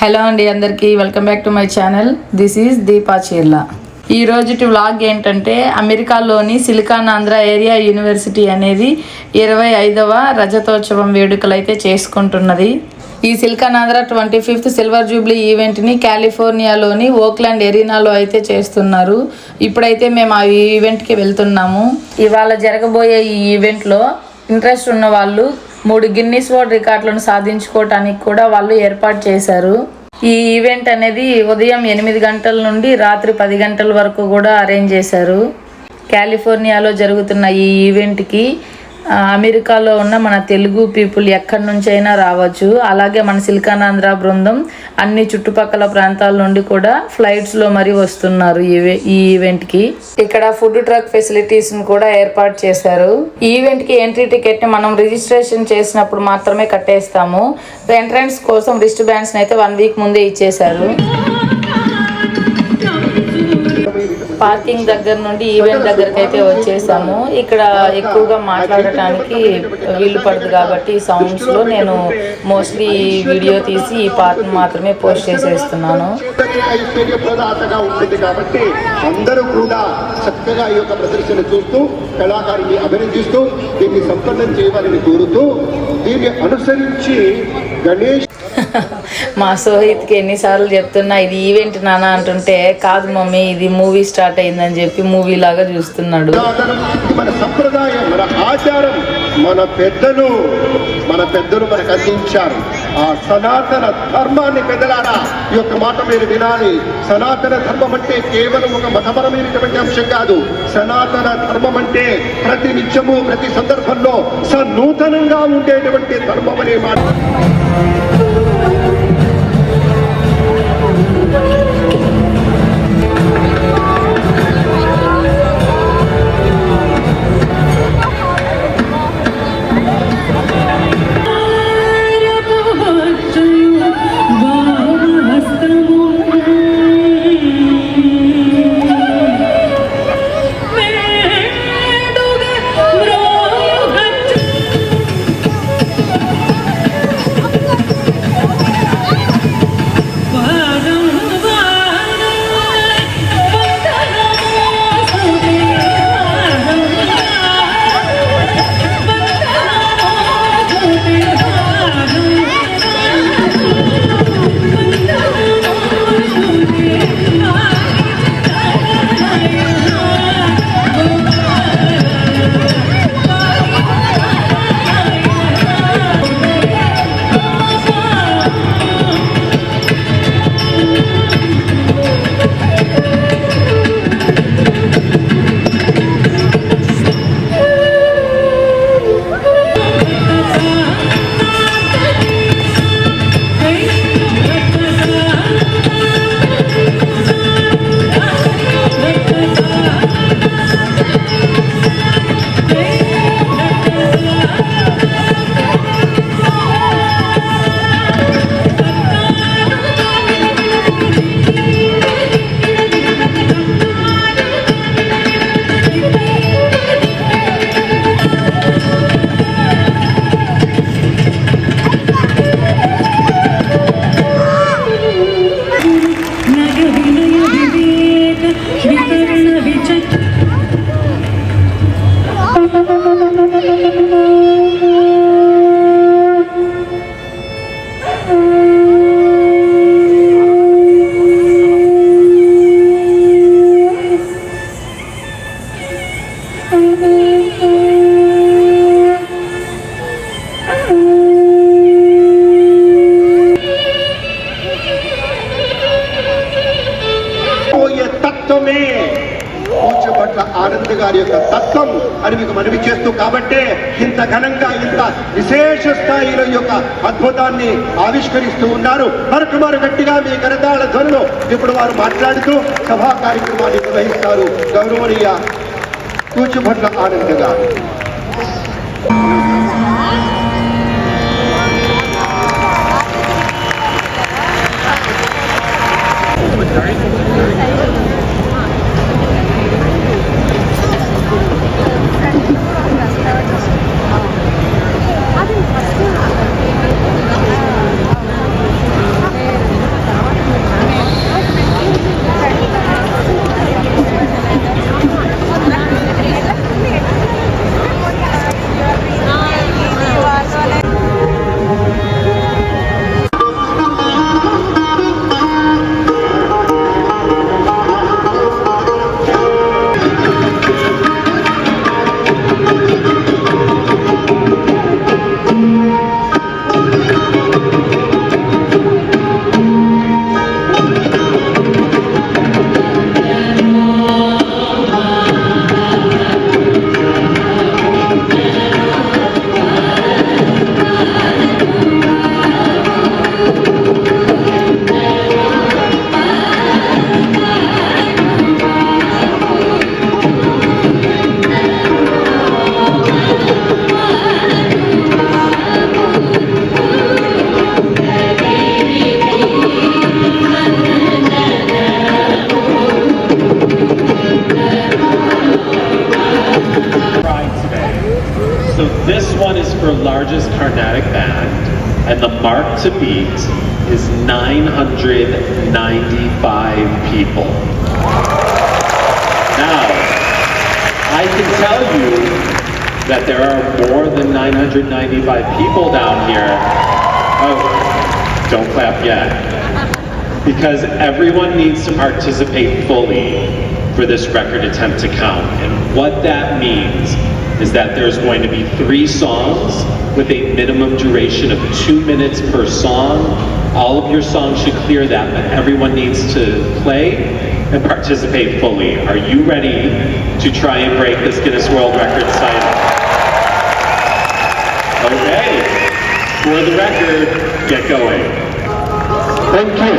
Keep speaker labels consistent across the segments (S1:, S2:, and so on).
S1: Hello అండి అందరికీ welcome back to my channel. This is Deepa Cheerla. ఈ రోజుటి వ్లాగ్ ఏంటంటే అమెరికాలోని సిలికాన్ ఆంధ్ర ఏరియా యూనివర్సిటీ అనేది 25వ రజతోత్సవం వేడుకలు అయితే చేసుకుంటున్నది. ఈ silicon Andhra 25th silver jubilee ఈవెంట్ని కాలిఫోర్నియాలోని ఓక్లాండ్ ఎరీనాలో అయితే చేస్తున్నారు. ఇప్పుడైతే మేము ఆ ఈవెంట్కి వెళ్తున్నాము. ఇవాళ జరగబోయే ఈ ఈవెంట్లో ఇంట్రెస్ట్ ఉన్న వాళ్ళు 3 గిన్నిస్ వరల్డ్ రికార్డులను సాధించుకోవటానికి కూడా వాళ్ళు ఏర్పాటు చేశారు. ఈ ఈవెంట్ అనేది ఉదయం 8 గంటల నుండి రాత్రి 10 గంటల వరకు కూడా అరేంజ్ చేశారు. కాలిఫోర్నియాలో జరుగుతున్న ఈ ఈవెంట్కి అమెరికాలో ఉన్న మన తెలుగు పీపుల్ ఎక్కడి నుంచైనా రావచ్చు. అలాగే మన సిలికాన్ ఆంధ్ర బృందం అన్ని చుట్టుపక్కల ప్రాంతాల నుండి కూడా ఫ్లైట్స్లో మరి వస్తున్నారు ఈ ఈవెంట్కి. ఇక్కడ ఫుడ్ ట్రక్ ఫెసిలిటీస్ని కూడా ఏర్పాటు చేశారు. ఈ ఈవెంట్కి ఎంట్రీ టికెట్ని మనం రిజిస్ట్రేషన్ చేసినప్పుడు మాత్రమే కట్టేస్తాము. ఎంట్రన్స్ కోసం రిస్ట్ బ్యాండ్స్ని అయితే 1 వీక్ ముందే ఇచ్చేశారు. పార్కింగ్ దగ్గర నుండి ఈవెంట్ దగ్గరికి అయితే వచ్చేసాము. ఇక్కడ ఎక్కువగా మాట్లాడటానికి వీలు పడదు కాబట్టి ఈ సౌండ్స్లో నేను మోస్ట్లీ వీడియో తీసి ఈ పార్ట్ని మాత్రమే పోస్ట్ చేసేస్తున్నాను.
S2: కాబట్టి అందరూ కూడా చక్కగా ఈ యొక్క ప్రదర్శన చూస్తూ కళాకారుని అభినందిస్తూ దీన్ని సంపన్నం చేయవాలని కోరుతూ దీన్ని అనుసరించి గణేష్
S1: మా సోహిత్కి ఎన్నిసార్లు చెప్తున్నా ఇది ఈవెంట్ నాన్న అంటుంటే, కాదు మమ్మీ ఇది మూవీ స్టార్ట్ అయిందని చెప్పి మూవీ లాగా చూస్తున్నాడు.
S2: మన సంప్రదాయం, మన ఆచారం, మన పెద్దలు మనకు అందించారు. ఆ సనాతన ధర్మాన్ని పెద్దలారా ఈ యొక్క మాట మీరు వినాలి. సనాతన ధర్మం అంటే కేవలం ఒక మతపరమైనటువంటి అంశం కాదు. సనాతన ధర్మం అంటే ప్రతి నిత్యము ప్రతి సందర్భంలో సనూతనంగా ఉండేటువంటి ధర్మం అనే మాట. ఆనంద్ గారి యొక్క తత్వం అని మీకు మనవి చేస్తూ, కాబట్టే ఇంత ఘనంగా ఇంత విశేష స్థాయిలో యొక్క అద్భుతాన్ని ఆవిష్కరిస్తూ ఉన్నారు. మరొక గట్టిగా మీ కరతాళ ధ్వనిలో ఇప్పుడు వారు మాట్లాడుతూ సభా కార్యక్రమాన్ని నిర్వహిస్తారు. గౌరవనీయ కూచుభట్ల ఆనంద్ గారు.
S3: So this one is for largest Carnatic band, and the mark to beat is 995 people. Now, I can tell you that there are more than 995 people down here. Oh, don't clap yet. Because everyone needs to participate fully for this record attempt to count. And what that means is that there's going to be 3 songs with a minimum duration of 2 minutes per song. All of your songs should clear that, but everyone needs to play and participate fully. Are you ready to try and break this Guinness World Records title? Okay, for the record, get going.
S2: Thank you.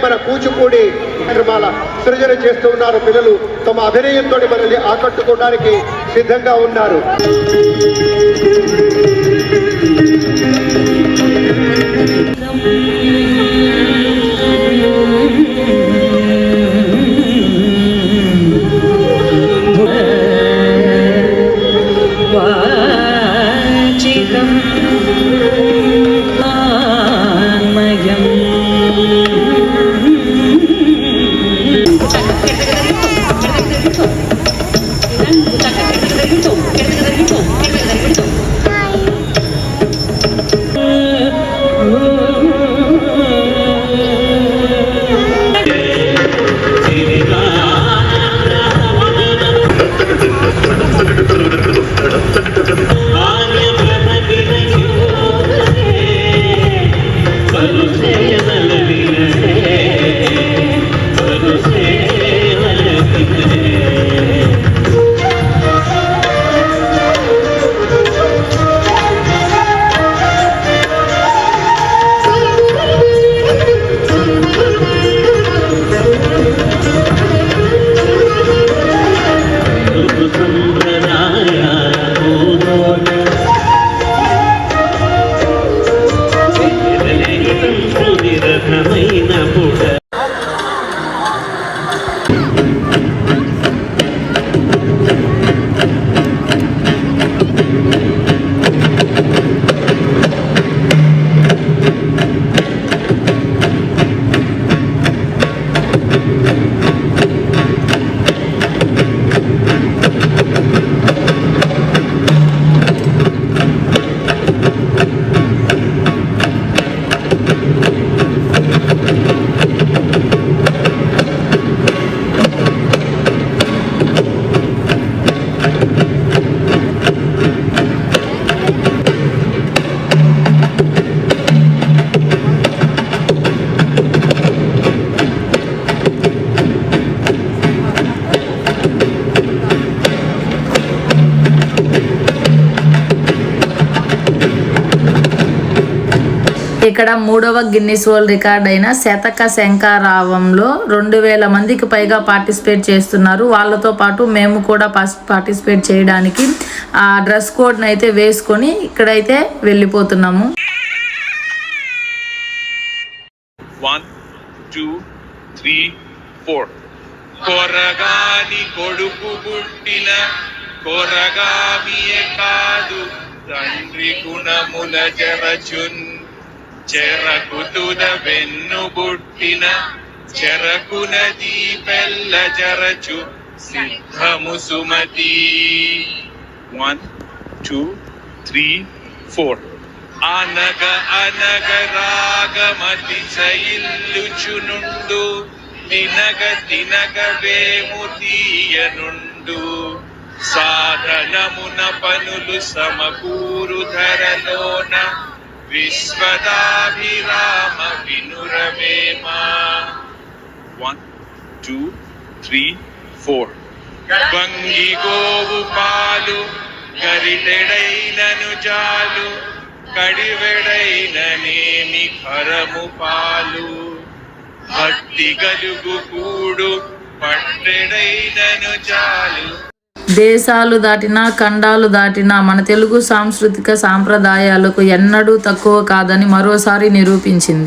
S2: మన కూచిపూడి కార్యక్రమాల సృజన చేస్తూ ఉన్నారు. పిల్లలు తమ అభినయంతో మనల్ని ఆకట్టుకోవడానికి సిద్ధంగా ఉన్నారు.
S1: ఇక్కడ 3వ గిన్నిస్ వరల్డ్ రికార్డ్ అయిన శతక శంఖారావంలో 2000 మందికి పైగా పార్టిసిపేట్ చేస్తున్నారు. వాళ్ళతో పాటు మేము కూడా పార్టిసిపేట్ చేయడానికి ఆ డ్రెస్ కోడ్ని అయితే వేసుకొని ఇక్కడైతే వెళ్ళిపోతున్నాము.
S4: 1 2 3 4 కొరగాని కొడుకు పుట్టిన కొరగామియే కాదు తండ్రి గుణముల జరచున్ చెరకుతుద వెన్ను బుట్టిన చెరకునది పెళ్ళ జరచు సిద్ధము సుమతి. 1 2 3 4 అనగ అనగ రాగమతి చయిల్లుచునుండు తినగ తినగ వేము తీయనుండు సాధనమున పనులు సమకూరు ధరలోన విశ్వదాభిరామ వినురవేమా. 1 2 3 4 వంగి గోవు పాలు గరిటెడైనను జాలు కడివెడైననేమి ఖరము పాలు భక్తి గలుగు కూడు పట్టెడైనను చాలు.
S1: దేశాలు దాటినా ఖండాలు దాటినా మన తెలుగు సాంస్కృతిక సాంప్రదాయాలకు ఎన్నడూ తక్కువ కాదని మరోసారి నిరూపించింది.